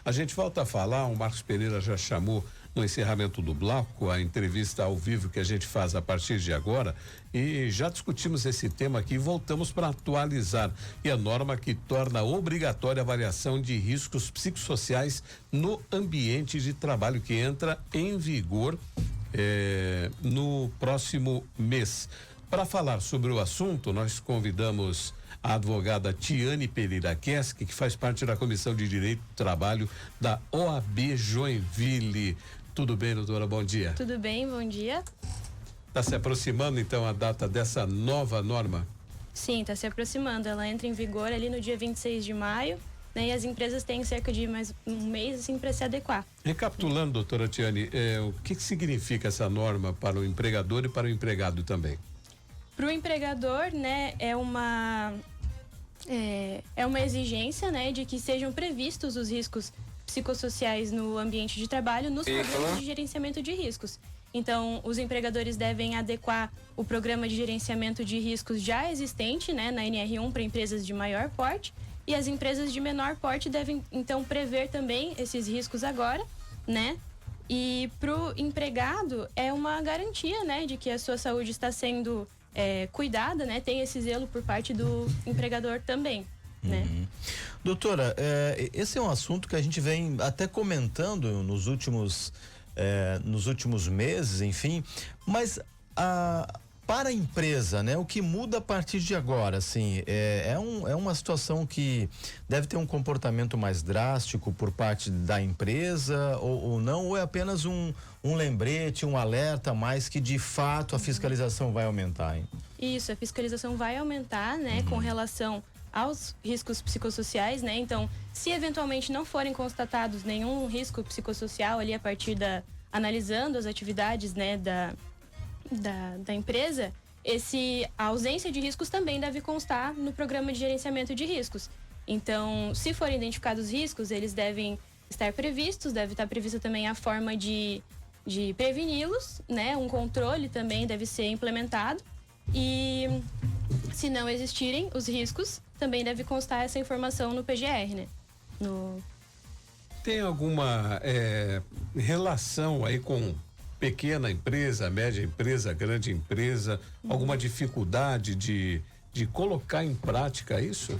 A gente volta a falar, o Marcos Pereira já chamou no encerramento do bloco, a entrevista ao vivo que a gente faz a partir de agora, e já discutimos esse tema aqui e voltamos para atualizar. E a norma que torna obrigatória a avaliação de riscos psicossociais no ambiente de trabalho, que entra em vigor no próximo mês. Para falar sobre o assunto, nós convidamos a advogada Tiane Pereira Keski, que faz parte da Comissão de Direito do Trabalho da OAB Joinville. Tudo bem, doutora? Bom dia. Tudo bem, bom dia. Está se aproximando, então, a data dessa nova norma? Sim, está se aproximando. Ela entra em vigor ali no dia 26 de maio, né? E as empresas têm cerca de mais um mês, assim, para se adequar. Recapitulando, doutora Tiane, o que significa essa norma para o empregador e para o empregado também? Para o empregador, né, é uma exigência, né, de que sejam previstos os riscos psicossociais no ambiente de trabalho nos programas de gerenciamento de riscos. Então, os empregadores devem adequar o programa de gerenciamento de riscos já existente, né, na NR1 para empresas de maior porte, e as empresas de menor porte devem, então, prever também esses riscos agora, né? E para o empregado é uma garantia, né, de que a sua saúde está sendo cuidada, né? Tem esse zelo por parte do empregador também, né? Doutora, esse é um assunto que a gente vem até comentando nos últimos meses, enfim, mas para a empresa, né? O que muda a partir de agora, assim, é uma situação que deve ter um comportamento mais drástico por parte da empresa ou não, ou é apenas um lembrete, um alerta mais que de fato a fiscalização vai aumentar, hein? Isso, a fiscalização vai aumentar, né? Com relação aos riscos psicossociais, né? Então, se eventualmente não forem constatados nenhum risco psicossocial ali analisando as atividades, né, da empresa, a ausência de riscos também deve constar no programa de gerenciamento de riscos. Então, se forem identificados riscos, eles devem estar previstos, deve estar prevista também a forma de preveni-los, né? Um controle também deve ser implementado e, se não existirem os riscos, também deve constar essa informação no PGR, né? Tem alguma relação aí com pequena empresa, média empresa, grande empresa, alguma dificuldade de colocar em prática isso?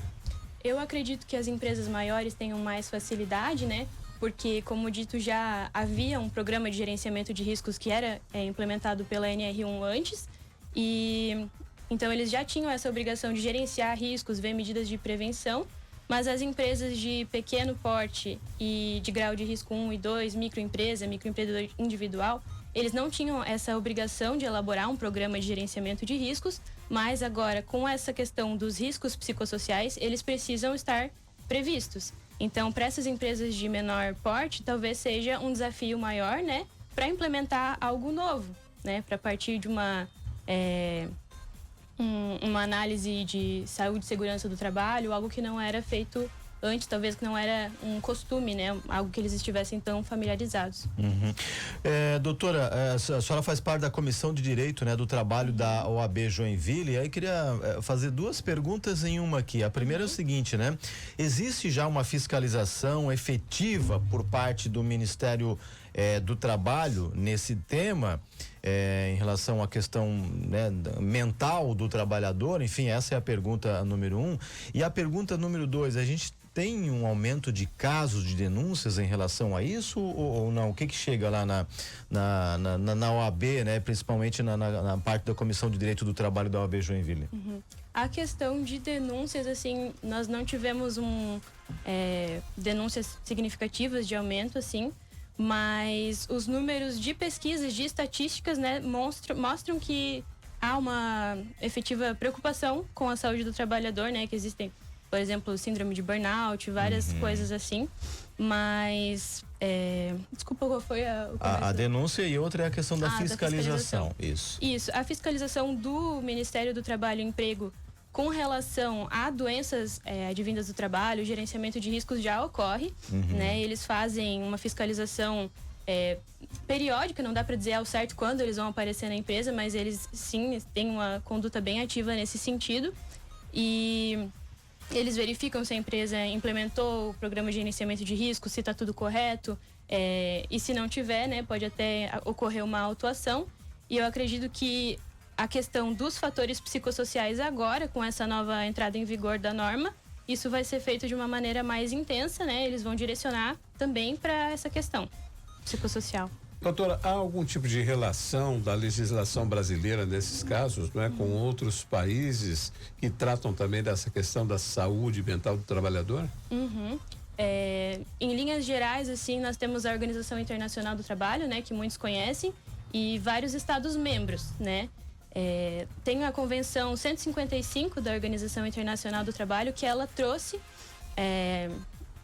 Eu acredito que as empresas maiores tenham mais facilidade, né? Porque, como dito, já havia um programa de gerenciamento de riscos que era implementado pela NR1 antes, e então eles já tinham essa obrigação de gerenciar riscos, ver medidas de prevenção, mas as empresas de pequeno porte e de grau de risco 1 e 2, microempreendedor individual, eles não tinham essa obrigação de elaborar um programa de gerenciamento de riscos, mas agora, com essa questão dos riscos psicossociais, eles precisam estar previstos. Então, para essas empresas de menor porte, talvez seja um desafio maior, né, para implementar algo novo, né, para partir de uma análise de saúde e segurança do trabalho, algo que não era feito antes, talvez que não era um costume, né? Algo que eles estivessem tão familiarizados. Doutora, a senhora faz parte da Comissão de Direito, né, do Trabalho da OAB Joinville, e aí queria fazer duas perguntas em uma aqui. A primeira é o seguinte, né? Existe já uma fiscalização efetiva por parte do Ministério do Trabalho nesse tema? Em relação à questão, né, mental do trabalhador, enfim, essa é a pergunta número 1. E a pergunta número 2, a gente tem um aumento de casos de denúncias em relação a isso ou não? O que chega lá na OAB, né, principalmente na parte da Comissão de Direito do Trabalho da OAB Joinville? A questão de denúncias, assim, nós não tivemos denúncias significativas de aumento, assim, mas os números de pesquisas, de estatísticas, né, mostram que há uma efetiva preocupação com a saúde do trabalhador, né, que existem, por exemplo, síndrome de burnout, várias coisas assim, mas desculpa, qual foi a denúncia e outra é a questão da fiscalização. Isso, a fiscalização do Ministério do Trabalho e Emprego com relação a doenças advindas do trabalho, o gerenciamento de riscos já ocorre, né? Eles fazem uma fiscalização periódica, não dá para dizer ao certo quando eles vão aparecer na empresa, mas eles sim têm uma conduta bem ativa nesse sentido. E Eles verificam se a empresa implementou o programa de gerenciamento de risco, se está tudo correto. E se não tiver, né, pode até ocorrer uma autuação. E eu acredito que a questão dos fatores psicossociais agora, com essa nova entrada em vigor da norma, isso vai ser feito de uma maneira mais intensa, né? Eles vão direcionar também para essa questão psicossocial. Doutora, há algum tipo de relação da legislação brasileira nesses casos, não é, com outros países que tratam também dessa questão da saúde mental do trabalhador? Em linhas gerais, assim, nós temos a Organização Internacional do Trabalho, né, que muitos conhecem, e vários Estados-membros, né? Tem a Convenção 155 da Organização Internacional do Trabalho, que ela trouxe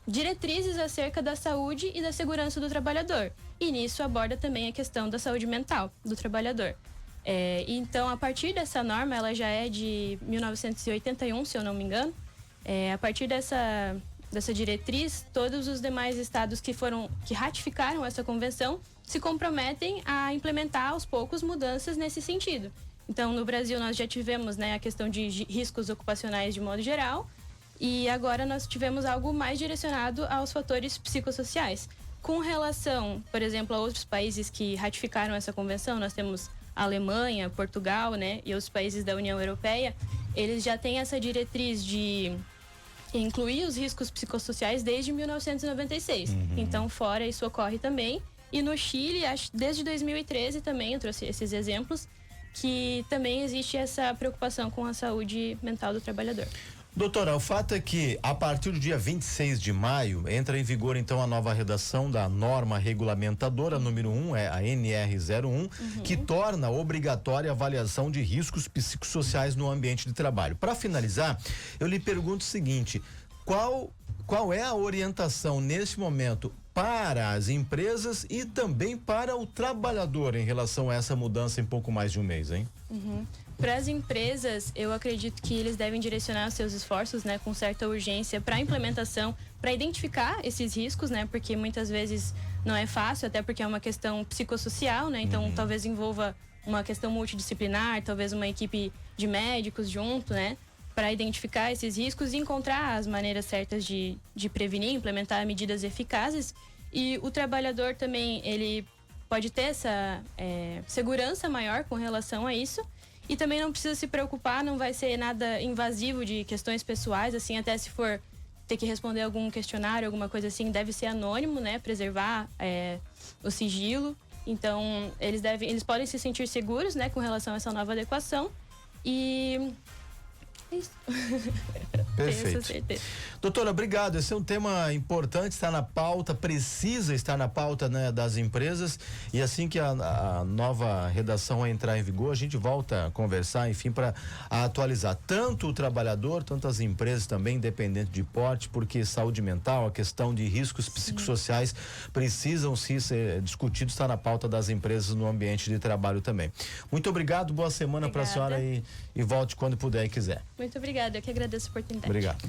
diretrizes acerca da saúde e da segurança do trabalhador. E nisso aborda também a questão da saúde mental do trabalhador. Então, a partir dessa norma, ela já é de 1981, se eu não me engano. A partir dessa diretriz, todos os demais estados que ratificaram essa convenção se comprometem a implementar aos poucos mudanças nesse sentido. Então, no Brasil, nós já tivemos, né, a questão de riscos ocupacionais de modo geral, e agora nós tivemos algo mais direcionado aos fatores psicossociais. Com relação, por exemplo, a outros países que ratificaram essa convenção, nós temos a Alemanha, Portugal, né, e os países da União Europeia, eles já têm essa diretriz de incluir os riscos psicossociais desde 1996. Então, fora isso ocorre também. E no Chile, desde 2013 também, eu trouxe esses exemplos, que também existe essa preocupação com a saúde mental do trabalhador. Doutora, o fato é que a partir do dia 26 de maio entra em vigor então a nova redação da norma regulamentadora número 1, a NR01, que torna obrigatória a avaliação de riscos psicossociais no ambiente de trabalho. Para finalizar, eu lhe pergunto o seguinte: qual é a orientação nesse momento para as empresas e também para o trabalhador em relação a essa mudança em pouco mais de um mês, hein? Para as empresas, eu acredito que eles devem direcionar seus esforços, né, com certa urgência para a implementação, para identificar esses riscos, né, porque muitas vezes não é fácil, até porque é uma questão psicossocial, né, então talvez envolva uma questão multidisciplinar, talvez uma equipe de médicos junto, né, para identificar esses riscos e encontrar as maneiras certas de prevenir, implementar medidas eficazes. E o trabalhador também, ele pode ter essa segurança maior com relação a isso. E também não precisa se preocupar, não vai ser nada invasivo de questões pessoais, assim, até se for ter que responder algum questionário, alguma coisa assim, deve ser anônimo, né, preservar o sigilo. Então, eles podem se sentir seguros, né, com relação a essa nova adequação. E isso. Perfeito. Tenho essa certeza. Doutora, obrigado. Esse é um tema importante, está na pauta, precisa estar na pauta, né, das empresas, e assim que a nova redação entrar em vigor, a gente volta a conversar, enfim, para atualizar tanto o trabalhador, tanto as empresas também, independente de porte, porque saúde mental, a questão de riscos psicossociais precisam ser discutidos, está na pauta das empresas no ambiente de trabalho também. Muito obrigado, boa semana para a senhora e volte quando puder e quiser. Muito obrigada, eu que agradeço a oportunidade. Obrigado.